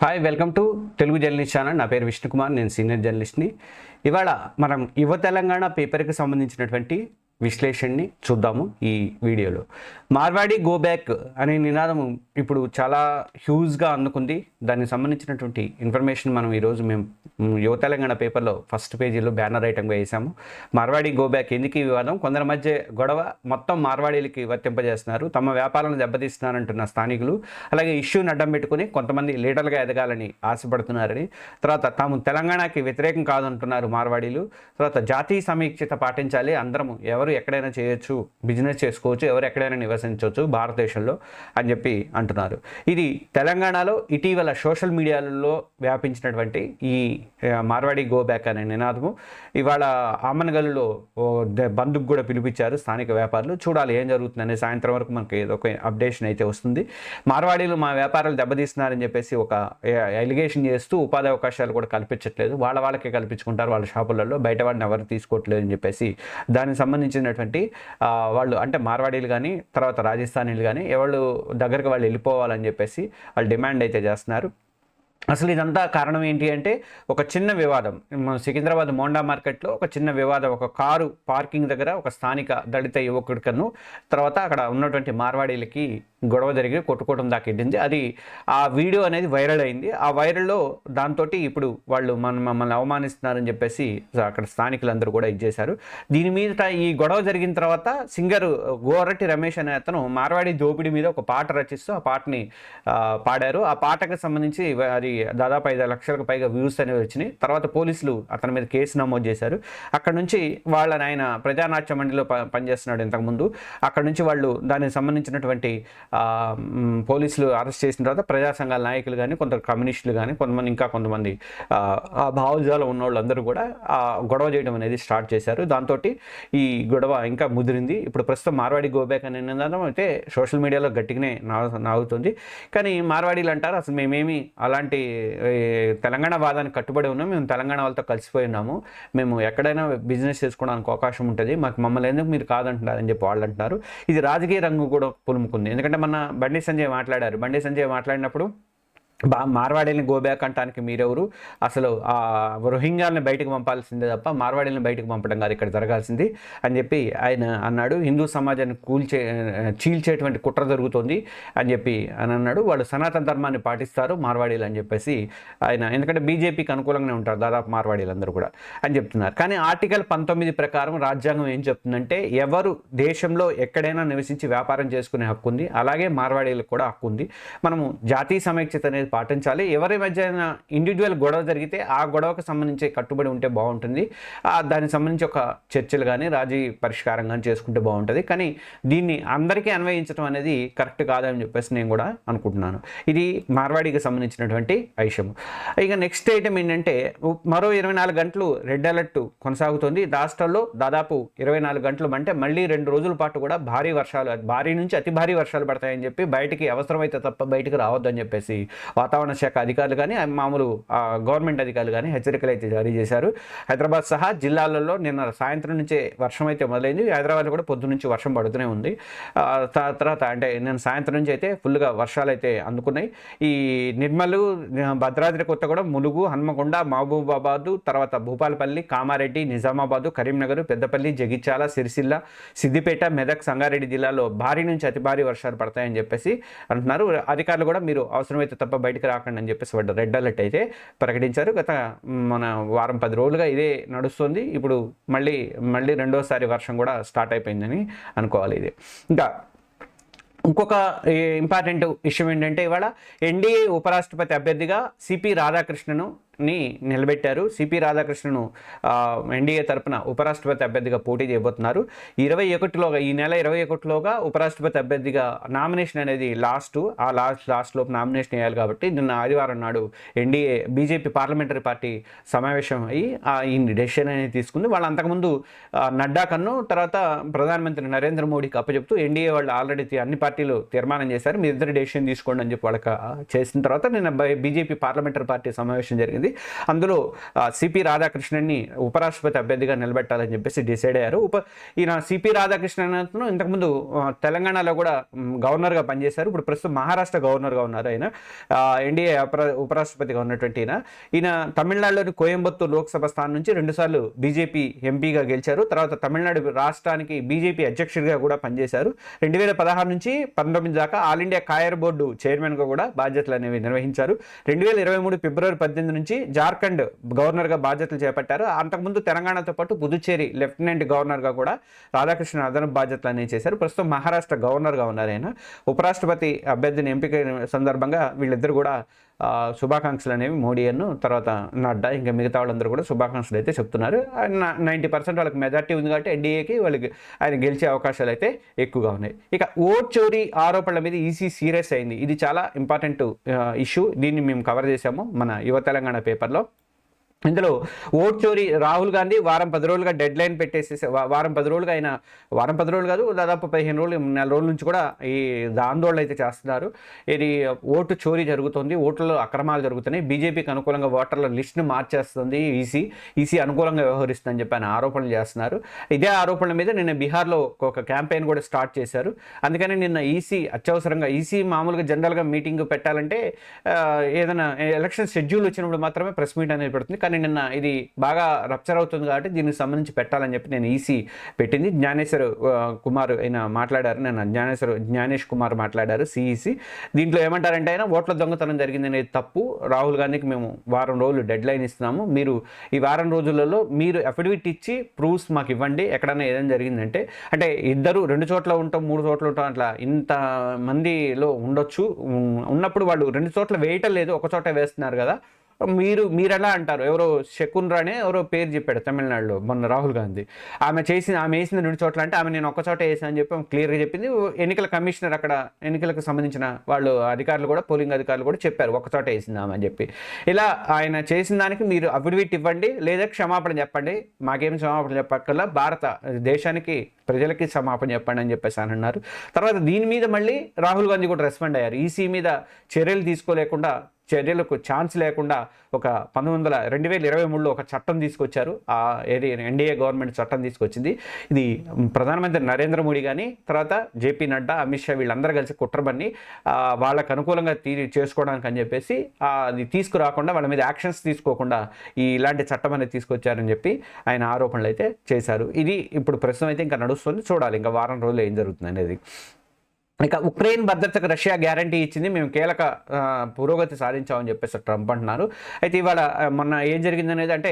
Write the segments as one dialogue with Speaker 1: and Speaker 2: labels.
Speaker 1: Hi welcome to Telugu journalist channel. నా పేరు విష్ణుకుమార్, నేను సీనియర్ జర్నలిస్ట్ని. ఇవాళ మనం యువ తెలంగాణ పేపర్కి సంబంధించినటువంటి విశ్లేషణని చూద్దాము ఈ వీడియోలో. మార్వాడి గో బ్యాక్ అనే నినాదం ఇప్పుడు చాలా హ్యూజ్గా అందుకుంది. దానికి సంబంధించినటువంటి ఇన్ఫర్మేషన్ మనం ఈరోజు మేము యువ తెలంగాణ పేపర్లో ఫస్ట్ పేజీలో బ్యానర్ ఐటమ్గా వేసాము. మార్వాడి గో బ్యాక్ ఎందుకు ఈ వివాదం? కొందరి మధ్య గొడవ, మొత్తం మార్వాడీలకి వర్తింపజేస్తున్నారు, తమ వ్యాపారాలను దెబ్బతీస్తున్నారంటున్న స్థానికులు. అలాగే ఇష్యూని అడ్డం పెట్టుకుని కొంతమంది లీడర్లుగా ఎదగాలని ఆశపడుతున్నారని, తర్వాత తాము తెలంగాణకి వ్యతిరేకం కాదంటున్నారు మార్వాడీలు. తర్వాత జాతీయ సమీక్షత పాటించాలి, అందరం ఎవరు ఎక్కడైనా చేయొచ్చు, బిజినెస్ చేసుకోవచ్చు, ఎవరు ఎక్కడైనా నివసించవచ్చు భారతదేశంలో అని చెప్పి అంటున్నారు. ఇది తెలంగాణలో ఇటీవల సోషల్ మీడియాలలో వ్యాపించినటువంటి ఈ మార్వాడి గో బ్యాక్ అనే నినాదము ఇవాళ ఆమనగల్లులో బంధుకు కూడా పిలిపించారు స్థానిక వ్యాపారులు. చూడాలి ఏం జరుగుతుందని. సాయంత్రం వరకు మనకి ఏదో ఒక అప్డేషన్ అయితే వస్తుంది. మార్వాడీలు మా వ్యాపారాలు దెబ్బతీస్తున్నారని చెప్పేసి ఒక ఎలిగేషన్ చేస్తూ ఉపాధి అవకాశాలు కూడా కల్పించట్లేదు, వాళ్ళకే కల్పించుకుంటారు వాళ్ళ షాపులలో, బయట వాడిని ఎవరు తీసుకోవట్లేదు అని చెప్పేసి దానికి సంబంధించినటువంటి వాళ్ళు అంటే మార్వాడీలు కానీ తర్వాత రాజస్థానీలు కానీ ఎవరు దగ్గరకు వాళ్ళు వెళ్ళిపోవాలని చెప్పేసి వాళ్ళు డిమాండ్ అయితే చేస్తున్నారు. అసలు ఇదంతా కారణం ఏంటి అంటే ఒక చిన్న వివాదం. సికింద్రాబాద్ మోండా మార్కెట్లో ఒక చిన్న వివాదం, ఒక కారు పార్కింగ్ దగ్గర ఒక స్థానిక దళిత యువకుడికను తర్వాత అక్కడ ఉన్నటువంటి మార్వాడీలకి గొడవ జరిగి కొట్టుకోవడం దాకా వెళ్ళింది. అది ఆ వీడియో అనేది వైరల్ అయింది. ఆ వైరల్లో దాంతో ఇప్పుడు వాళ్ళు మమ్మల్ని అవమానిస్తున్నారని చెప్పేసి అక్కడ స్థానికులందరూ కూడా ఇచ్చేశారు. దీని మీద ఈ గొడవ జరిగిన తర్వాత సింగర్ గోరటి రమేష్ అనే అతను మార్వాడి దోపిడీ మీద ఒక పాట రచిస్తూ ఆ పాటని పాడారు. ఆ పాటకు సంబంధించి అది దాదాపు 5 లక్షలకు పైగా వ్యూస్ అనేవి వచ్చినాయి. తర్వాత పోలీసులు అతని మీద కేసు నమోదు చేశారు. అక్కడ నుంచి వాళ్ళని, ఆయన ప్రజానాట్య మండలిలో పనిచేస్తున్నాడు ఇంతకుముందు, అక్కడ నుంచి వాళ్ళు దానికి సంబంధించినటువంటి పోలీసులు అరెస్ట్ చేసిన తర్వాత ప్రజా సంఘాల నాయకులు కానీ, కొందరు కమ్యూనిస్టులు కానీ, కొంతమంది ఆ భావజాలం ఉన్న వాళ్ళందరూ కూడా ఆ గొడవ చేయడం అనేది స్టార్ట్ చేశారు. దాంతో ఈ గొడవ ఇంకా ముదిరింది. ఇప్పుడు ప్రస్తుతం మార్వాడి గోబ్యాక్ అనే నినాదం అయితే సోషల్ మీడియాలో గట్టిగానే నాగుతుంది. కానీ మార్వాడీలు అంటారు అసలు మేమేమి అలాంటి తెలంగాణ వాదానికి కట్టుబడి ఉన్నాం, మేము తెలంగాణ వాళ్ళతో కలిసిపోయి ఉన్నాము, మేము ఎక్కడైనా బిజినెస్ చేసుకోవడానికి అవకాశం ఉంటుంది, మమ్మల్ని ఎందుకు మీరు కాదంటున్నారని చెప్పి వాళ్ళు అంటున్నారు. ఇది రాజకీయ రంగు కూడా పులుముకుంది. ఎందుకంటే మన బండి సంజయ్ మాట్లాడినప్పుడు మార్వాడీని గోబ్యాక్ అంటానికి మీరెవరు, అసలు ఆ రోహింగ్యాలను బయటకు పంపాల్సిందే తప్ప మార్వాడీలను బయటకు పంపడం కాదు ఇక్కడ జరగాల్సింది అని చెప్పి ఆయన అన్నాడు. హిందూ సమాజాన్ని చీల్చేటువంటి కుట్ర జరుగుతుంది అని చెప్పి అని అన్నాడు. వాళ్ళు సనాతన ధర్మాన్ని పాటిస్తారు మార్వాడీలు అని చెప్పేసి ఆయన, ఎందుకంటే బీజేపీకి అనుకూలంగానే ఉంటారు దాదాపు మార్వాడీలందరూ కూడా అని చెప్తున్నారు. కానీ ఆర్టికల్ 19 ప్రకారం రాజ్యాంగం ఏం చెప్తుందంటే ఎవరు దేశంలో ఎక్కడైనా నివసించి వ్యాపారం చేసుకునే హక్కు ఉంది, అలాగే మార్వాడీలకు కూడా హక్కు ఉంది. మనము జాతీయ సమైక్యత అనేది పాటించాలి. ఎవరి మధ్య ఇండివిజువల్ గొడవ జరిగితే ఆ గొడవకు సంబంధించి కట్టుబడి ఉంటే బాగుంటుంది. దానికి సంబంధించి ఒక చర్చలు కానీ రాజీ పరిష్కారం కానీ చేసుకుంటే బాగుంటుంది. కానీ దీన్ని అందరికీ అన్వయించడం అనేది కరెక్ట్ కాదని చెప్పేసి నేను కూడా అనుకుంటున్నాను. ఇది మార్వాడికి సంబంధించినటువంటి విషయం. ఇక నెక్స్ట్ ఐటమ్ ఏంటంటే మరో 24 గంటలు రెడ్ అలర్ట్ కొనసాగుతుంది రాష్ట్రంలో. దాదాపు 24 గంటలు అంటే మళ్ళీ 2 రోజుల పాటు కూడా భారీ నుంచి అతి భారీ వర్షాలు పడతాయని చెప్పి బయటికి అవసరమైతే తప్ప బయటికి రావద్దని చెప్పేసి వాతావరణ శాఖ అధికారులు కానీ మామూలు గవర్నమెంట్ అధికారులు కానీ హెచ్చరికలు అయితే జారీ చేశారు. హైదరాబాద్ సహా జిల్లాలలో నిన్న సాయంత్రం నుంచే వర్షం అయితే మొదలైంది. హైదరాబాద్లో కూడా పొద్దు నుంచి వర్షం పడుతూనే ఉంది. తర్వాత అంటే నిన్న సాయంత్రం నుంచి అయితే ఫుల్గా వర్షాలు అయితే అందుకున్నాయి. ఈ నిర్మల్, భద్రాద్రి కొత్తగూడెం, ములుగు, హన్మకొండ, మహబూబాబాదు, తర్వాత భూపాలపల్లి, కామారెడ్డి, నిజామాబాదు, కరీంనగర్, పెద్దపల్లి, జగిత్యాల, సిరిసిల్ల, సిద్దిపేట, మెదక్, సంగారెడ్డి జిల్లాలో భారీ నుంచి అతి భారీ వర్షాలు పడతాయని చెప్పేసి అంటున్నారు. అధికారులు కూడా మీరు అవసరమైతే తప్ప బయటకు రాకండి అని చెప్పేసి రెడ్ అలర్ట్ అయితే ప్రకటించారు. గత మన వారం 10 రోజులుగా ఇదే నడుస్తుంది. ఇప్పుడు మళ్ళీ రెండోసారి వర్షం కూడా స్టార్ట్ అయిపోయిందని అనుకోవాలి. ఇది ఇంకొక ఇంపార్టెంట్ విషయం ఏంటంటే ఇవాళ ఎన్డీఏ ఉపరాష్ట్రపతి అభ్యర్థిగా సిపి రాధాకృష్ణను నిలబెట్టారు. సిపి రాధాకృష్ణను ఎన్డీఏ తరపున ఉపరాష్ట్రపతి అభ్యర్థిగా పోటీ చేయబోతున్నారు. ఈ నెల 21లోగా ఉపరాష్ట్రపతి అభ్యర్థిగా నామినేషన్ అనేది లాస్ట్లో నామినేషన్ వేయాలి. కాబట్టి నిన్న ఆదివారం నాడు ఎన్డీఏ బీజేపీ పార్లమెంటరీ పార్టీ సమావేశం అయ్యి ఈ డెసిషన్ అనేది తీసుకుంది. వాళ్ళు అంతకుముందు నడ్డా కన్ను తర్వాత ప్రధానమంత్రి నరేంద్ర మోడీకి అప్పచెప్తూ ఎన్డీఏ వాళ్ళు ఆల్రెడీ అన్ని పార్టీలు తీర్మానం చేశారు, మీ ఇద్దరు డెసిషన్ తీసుకోండి అని చెప్పి వాళ్ళకి చేసిన తర్వాత నిన్న బీజేపీ పార్లమెంటరీ పార్టీ సమావేశం జరిగింది. అందులో సిపి రాధాకృష్ణన్ని ఉపరాష్ట్రపతి అభ్యర్థిగా నిలబెట్టాలని చెప్పేసి డిసైడ్ అయ్యారు. ఈయన సిపి రాధాకృష్ణన్ ఇంతకుముందు తెలంగాణలో కూడా గవర్నర్గా పనిచేశారు. ఇప్పుడు ప్రస్తుతం మహారాష్ట్ర గవర్నర్గా ఉన్నారు. ఆయన ఎన్డీఏ ఉపరాష్ట్రపతిగా ఉన్నటువంటి ఈయన తమిళనాడులోని కోయంబత్తూరు లోక్సభ స్థానం నుంచి 2 సార్లు బీజేపీ ఎంపీగా గెలిచారు. తర్వాత తమిళనాడు రాష్ట్రానికి బీజేపీ అధ్యక్షుడిగా కూడా పనిచేశారు. 2016 నుంచి 19 దాకా ఆల్ ఇండియా కాయర్ బోర్డు చైర్మన్గా కూడా బాధ్యతలు అనేవి నిర్వహించారు. 2023 ఫిబ్రవరి 18 నుంచి జార్ఖండ్ గవర్నర్గా బాధ్యతలు చేపట్టారు. అంతకుముందు తెలంగాణతో పాటు పుదుచ్చేరి లెఫ్టినెంట్ గవర్నర్గా కూడా రాధాకృష్ణ అదనపు బాధ్యతలు అనేవి చేశారు. ప్రస్తుతం మహారాష్ట్ర గవర్నర్గా ఉన్నారు. ఆయన ఉపరాష్ట్రపతి అభ్యర్థిని ఎంపిక సందర్భంగా వీళ్ళిద్దరు కూడా శుభాకాంక్షలు అనేవి మోడీ తర్వాత నడ్డా ఇంకా మిగతా వాళ్ళందరూ కూడా శుభాకాంక్షలు అయితే చెప్తున్నారు. 90% వాళ్ళకి మెజార్టీ ఉంది కాబట్టి ఎన్డీఏకి వాళ్ళకి ఆయన గెలిచే అవకాశాలు అయితే ఎక్కువగా ఉన్నాయి. ఇక ఓట్ చోరీ ఆరోపణల మీద ఈసీ సీరియస్ అయింది. ఇది చాలా ఇంపార్టెంట్ ఇష్యూ. దీన్ని మేము కవర్ చేసాము మన యువ తెలంగాణ పేపర్లో. ఇందులో ఓట్ చోరీ రాహుల్ గాంధీ వారం 10 రోజులుగా డెడ్ లైన్ పెట్టేసేసి వారం 10 రోజులుగా ఆయన వారం 10 రోజులు కాదు దాదాపు 15 రోజులు 4 రోజుల నుంచి కూడా ఈ ఆందోళన అయితే చేస్తున్నారు. ఇది ఓటు చోరీ జరుగుతుంది, ఓట్లలో అక్రమాలు జరుగుతున్నాయి, బీజేపీకి అనుకూలంగా ఓటర్ల లిస్టును మార్చేస్తుంది ఈసీ అనుకూలంగా వ్యవహరిస్తుందని చెప్పి ఆయన ఆరోపణలు చేస్తున్నారు. ఇదే ఆరోపణల మీద నిన్న బీహార్లో ఒక క్యాంపెయిన్ కూడా స్టార్ట్ చేశారు. అందుకని నిన్న అత్యవసరంగా మామూలుగా జనరల్గా మీటింగ్ పెట్టాలంటే ఏదైనా ఎలక్షన్ షెడ్యూల్ వచ్చినప్పుడు మాత్రమే ప్రెస్ మీట్ అనేది పెడుతుంది. కానీ నిన్న ఇది బాగా రప్చర్ అవుతుంది కాబట్టి దీనికి సంబంధించి పెట్టాలని చెప్పి నేను ఈసీ పెట్టింది. జ్ఞానేశ్వర్ కుమార్ ఆయన మాట్లాడారు. జ్ఞానేష్ కుమార్ మాట్లాడారు సిఈసి. దీంట్లో ఏమంటారంటే ఆయన ఓట్ల దొంగతనం జరిగింది అనేది తప్పు. రాహుల్ గాంధీకి మేము వారం రోజులు డెడ్ లైన్ ఇస్తున్నాము. మీరు ఈ వారం రోజులలో మీరు అఫిడవిట్ ఇచ్చి ప్రూఫ్స్ మాకు ఇవ్వండి. ఎక్కడైనా ఏదైనా జరిగిందంటే అంటే 2 చోట్ల ఉంటాం 3 చోట్ల ఉంటాం అట్లా ఇంత మందిలో ఉండొచ్చు. ఉన్నప్పుడు వాళ్ళు 2 చోట్ల వేయటం లేదు, ఒక చోట వేస్తున్నారు కదా. మీరు ఎలా అంటారు? ఎవరో శకుంద్రానే ఎవరో పేరు చెప్పాడు తమిళనాడులో మొన్న రాహుల్ గాంధీ. ఆమె వేసిన 2 చోట్ల అంటే ఆమె నేను ఒక చోట వేసాను అని చెప్పి క్లియర్గా చెప్పింది. ఎన్నికల కమిషనర్ అక్కడ ఎన్నికలకు సంబంధించిన వాళ్ళు అధికారులు కూడా పోలింగ్ అధికారులు కూడా చెప్పారు ఒక చోట వేసిందామని అని చెప్పి. ఇలా ఆయన చేసిన దానికి మీరు అఫిడవిట్ ఇవ్వండి లేదా క్షమాపణ చెప్పండి. మాకేం క్షమాపణ చెప్పక్కర్లా, భారత దేశానికి ప్రజలకి క్షమాపణ చెప్పండి అని చెప్పేసి అని అన్నారు. తర్వాత దీని మీద మళ్ళీ రాహుల్ గాంధీ కూడా రెస్పాండ్ అయ్యారు. ఈసీ మీద చర్యలకు ఛాన్స్ లేకుండా ఒక 2023లో ఒక చట్టం తీసుకొచ్చారు. ఎన్డీఏ గవర్నమెంట్ చట్టం తీసుకొచ్చింది. ఇది ప్రధానమంత్రి నరేంద్ర మోడీ కానీ తర్వాత జేపీ నడ్డా, అమిత్ షా వీళ్ళందరూ కలిసి కుట్రబన్ని వాళ్ళకు అనుకూలంగా చేసుకోవడానికి అని చెప్పేసి అది తీసుకురాకుండా వాళ్ళ మీద యాక్షన్స్ తీసుకోకుండా ఇలాంటి చట్టం అనేది తీసుకొచ్చారని చెప్పి ఆయన ఆరోపణలు అయితే చేశారు. ఇది ఇప్పుడు ప్రస్తుతం అయితే ఇంకా నడుస్తుంది, చూడాలి ఇంకా వారం రోజులు ఏం జరుగుతుంది అనేది. ఇక ఉక్రెయిన్ భద్రతకు రష్యా గ్యారంటీ ఇచ్చింది, మేము కీలక పురోగతి సాధించామని చెప్పేసి ట్రంప్ అంటున్నారు. అయితే ఇవాళ మొన్న ఏం జరిగిందనేది అంటే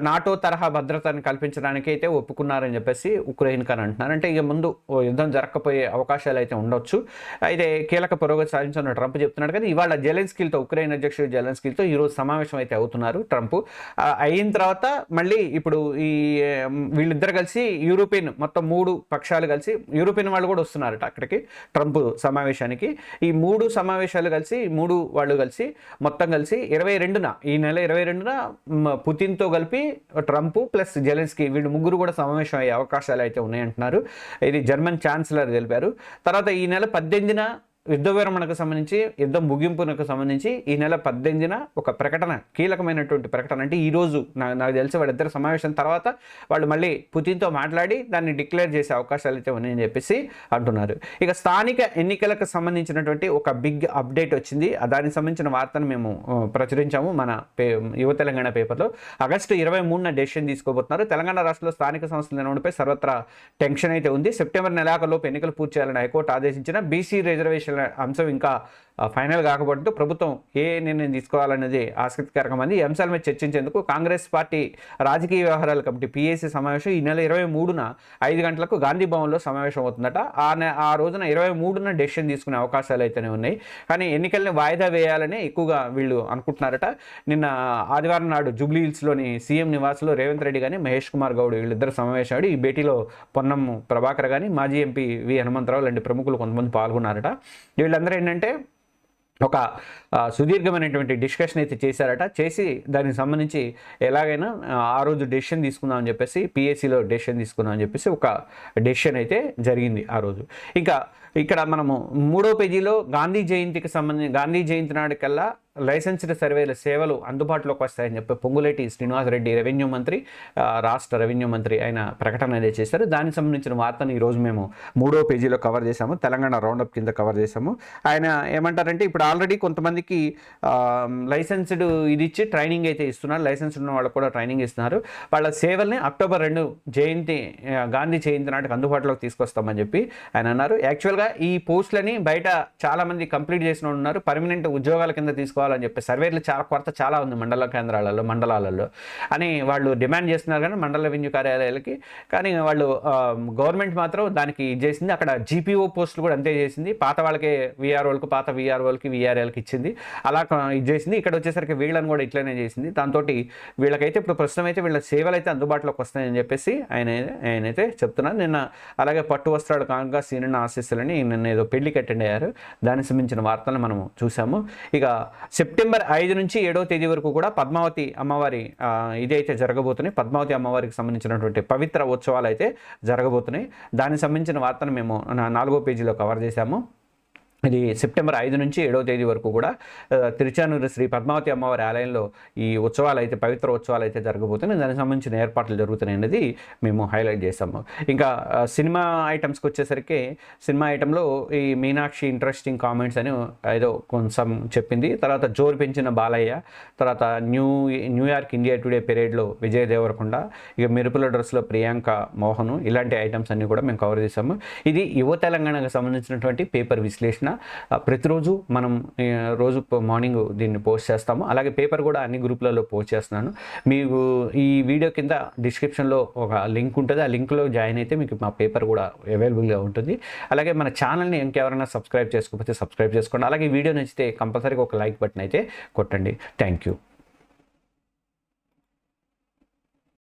Speaker 1: నాటో తరహా భద్రతను కల్పించడానికి అయితే ఒప్పుకున్నారని చెప్పేసి ఉక్రెయిన్ అని అంటున్నారు. అంటే ఇక ముందు యుద్ధం జరగకపోయే అవకాశాలు అయితే ఉండొచ్చు. అయితే కీలక పురోగతి సాధించిన ట్రంప్ చెప్తున్నాడు. కానీ ఇవాళ ఉక్రెయిన్ అధ్యక్షుడు జెలెన్స్కీతో ఈరోజు సమావేశం అయితే అవుతున్నారు ట్రంప్. అయిన తర్వాత మళ్ళీ ఇప్పుడు వీళ్ళిద్దరు కలిసి యూరోపియన్ మొత్తం 3 పక్షాలు కలిసి యూరోపియన్ వాళ్ళు కూడా వస్తున్నారట అక్కడికి ట్రంప్ సమావేశానికి. ఈ 3 సమావేశాలు కలిసి వాళ్ళు కలిసి మొత్తం కలిసి 22న ఈ నెల 22న పుతిన్తో కలిపి ట్రంప్ ప్లస్ జెలెన్స్కీ వీళ్ళు ముగ్గురు కూడా సమావేశం అయ్యే అవకాశాలు అయితే ఉన్నాయంటున్నారు. ఇది జర్మన్ ఛాన్సలర్ తెలిపారు. తర్వాత ఈ నెల 18న యుద్ధ విరమణకు సంబంధించి యుద్ధం ముగింపునకు సంబంధించి ఈ నెల 18న ఒక ప్రకటన, కీలకమైనటువంటి ప్రకటన. అంటే ఈరోజు నాకు తెలిసి వాళ్ళిద్దరు సమావేశం తర్వాత వాళ్ళు మళ్ళీ పుతిన్తో మాట్లాడి దాన్ని డిక్లేర్ చేసే అవకాశాలు అయితే ఉన్నాయని చెప్పేసి అంటున్నారు. ఇక స్థానిక ఎన్నికలకు సంబంధించినటువంటి ఒక బిగ్ అప్డేట్ వచ్చింది. దానికి సంబంధించిన వార్తను మేము ప్రచురించాము మన యువ తెలంగాణ పేపర్లో. ఆగస్టు 23న డెసిషన్ తీసుకోబోతున్నారు. తెలంగాణ రాష్ట్రంలో స్థానిక సంస్థల నిర్వహణపై సర్వత్రా టెన్షన్ అయితే ఉంది. సెప్టెంబర్ నెలాఖరులోపు ఎన్నికలు పూర్తి చేయాలని హైకోర్టు ఆదేశించిన బీసీ రిజర్వేషన్ అంశం ఇంకా ఫైనల్ కాకపోవడంతో ప్రభుత్వం ఏ నిర్ణయం తీసుకోవాలనేది ఆసక్తికరమైంది. ఈ అంశాల మీద చర్చించేందుకు కాంగ్రెస్ పార్టీ రాజకీయ వ్యవహారాల కమిటీ పిఏసీ సమావేశం ఈ నెల 23న 5 గంటలకు గాంధీ భవన్లో సమావేశం అవుతుందట. ఆ రోజున 23న డెసిషన్ తీసుకునే అవకాశాలు అయితేనే ఉన్నాయి. కానీ ఎన్నికల్ని వాయిదా వేయాలని ఎక్కువగా వీళ్ళు అనుకుంటున్నారట. నిన్న ఆదివారం నాడు జూబ్లీ హిల్స్లోని సీఎం నివాస్లో రేవంత్ రెడ్డి కానీ మహేష్ కుమార్ గౌడ్ వీళ్ళిద్దరు సమావేశం ఈ భేటీలో పొన్నం ప్రభాకర్ కానీ మాజీ ఎంపీ వి హనుమంతరావు లాంటి ప్రముఖులు కొంతమంది పాల్గొన్నారట. వీళ్ళందరూ ఏంటంటే ఒక సుదీర్ఘమైనటువంటి డిస్కషన్ అయితే చేశారట. చేసి దానికి సంబంధించి ఎలాగైనా ఆ రోజు డెసిషన్ తీసుకుందామని చెప్పేసి పిఎస్సిలో డెసిషన్ తీసుకుందామని చెప్పేసి ఒక డెసిషన్ అయితే జరిగింది ఆ రోజు. ఇంకా ఇక్కడ మనము 3వ పేజీలో గాంధీ జయంతి నాటికల్లా లైసెన్స్డ్ సర్వేల సేవలు అందుబాటులోకి వస్తాయని చెప్పి పొంగులేటి శ్రీనివాసరెడ్డి రెవెన్యూ మంత్రి, రాష్ట్ర రెవెన్యూ మంత్రి ఆయన ప్రకటన అనేది చేశారు. దానికి సంబంధించిన వార్తను ఈరోజు మేము 3వ పేజీలో కవర్ చేశాము, తెలంగాణ రౌండప్ కింద కవర్ చేశాము. ఆయన ఏమంటారంటే ఇప్పుడు ఆల్రెడీ కొంతమందికి లైసెన్స్డ్ ఇది ఇచ్చి ట్రైనింగ్ అయితే ఇస్తున్నారు, లైసెన్స్ ఉన్న వాళ్ళకు కూడా ట్రైనింగ్ ఇస్తున్నారు. వాళ్ళ సేవల్ని అక్టోబర్ 2 గాంధీ జయంతి నాటికి అందుబాటులోకి తీసుకొస్తామని చెప్పి ఆయన అన్నారు. యాక్చువల్గా ఈ పోస్టులని బయట చాలామంది కంప్లీట్ చేసిన ఉన్నారు, పర్మనెంట్ ఉద్యోగాల కింద తీసుకోవాలని చెప్పి సర్వేలు కొరత చాలా ఉంది మండలాలలో అని వాళ్ళు డిమాండ్ చేస్తున్నారు. కానీ మండల రెవెన్యూ కార్యాలయాలకి కానీ వాళ్ళు గవర్నమెంట్ మాత్రం దానికి ఇది చేసింది. అక్కడ జీపీఓ పోస్టులు కూడా అంతే చేసింది. పాత వాళ్ళకి వీఆర్ఓలకు, పాత వీఆర్ఓలకి, వీఆర్ఎల్కి ఇచ్చింది. అలా ఇది చేసింది. ఇక్కడ వచ్చేసరికి వీళ్ళని కూడా ఇట్లనే చేసింది. దాంతో వీళ్ళకైతే ఇప్పుడు ప్రస్తుతం అయితే వీళ్ళ సేవలు అయితే అందుబాటులోకి వస్తాయని చెప్పేసి ఆయనైతే చెప్తున్నారు. నిన్న అలాగే పట్టు వస్త్రాలు కానుక సీనియర్ ఆశీస్సులని నిన్న ఏదో పెళ్లికి అటెండ్ అయ్యారు. దానికి సంబంధించిన వార్తలను మనం చూసాము. ఇక సెప్టెంబర్ 5 నుంచి 7వ తేదీ వరకు కూడా పద్మావతి అమ్మవారి ఇదైతే జరగబోతున్నాయి. పద్మావతి అమ్మవారికి సంబంధించినటువంటి పవిత్ర ఉత్సవాలు అయితే జరగబోతున్నాయి. దానికి సంబంధించిన వార్తను మేము 4వ పేజీలో కవర్ చేశాము. ఇది సెప్టెంబర్ 5 నుంచి 7వ తేదీ వరకు కూడా తిరుచానూరు శ్రీ పద్మావతి అమ్మవారి ఆలయంలో ఈ ఉత్సవాలు అయితే పవిత్ర ఉత్సవాలు అయితే జరగబోతున్నాయి. దానికి సంబంధించిన ఏర్పాట్లు జరుగుతున్నాయి అనేది మేము హైలైట్ చేసాము. ఇంకా సినిమా ఐటమ్స్కి వచ్చేసరికి సినిమా ఐటంలో ఈ మీనాక్షి ఇంట్రెస్టింగ్ కామెంట్స్ అని ఏదో కొంచెం చెప్పింది. తర్వాత జోరు పెంచిన బాలయ్య, తర్వాత న్యూయార్క్ ఇండియా టుడే పెరేడ్లో విజయ్ దేవరకొండ, ఇక మెరుపుల డ్రెస్లో ప్రియాంక మోహన్, ఇలాంటి ఐటమ్స్ అన్ని కూడా మేము కవర్ చేసాము. ఇది యువ తెలంగాణకు సంబంధించినటువంటి పేపర్ విశ్లేషణ. ప్రతిరోజు మనం రోజు మార్నింగ్ దీన్ని పోస్ట్ చేస్తాము. అలాగే పేపర్ కూడా అన్ని గ్రూప్లలో పోస్ట్ చేస్తున్నాను. మీకు ఈ వీడియో కింద డిస్క్రిప్షన్లో ఒక లింక్ ఉంటుంది. ఆ లింక్లో జాయిన్ అయితే మీకు మా పేపర్ కూడా అవైలబుల్గా ఉంటుంది. అలాగే మన ఛానల్ని ఇంకెవరైనా సబ్స్క్రైబ్ చేసుకోకపోతే సబ్స్క్రైబ్ చేసుకోండి. అలాగే వీడియో నచ్చితే కంపల్సరీగా ఒక లైక్ బటన్ అయితే కొట్టండి. Thank you.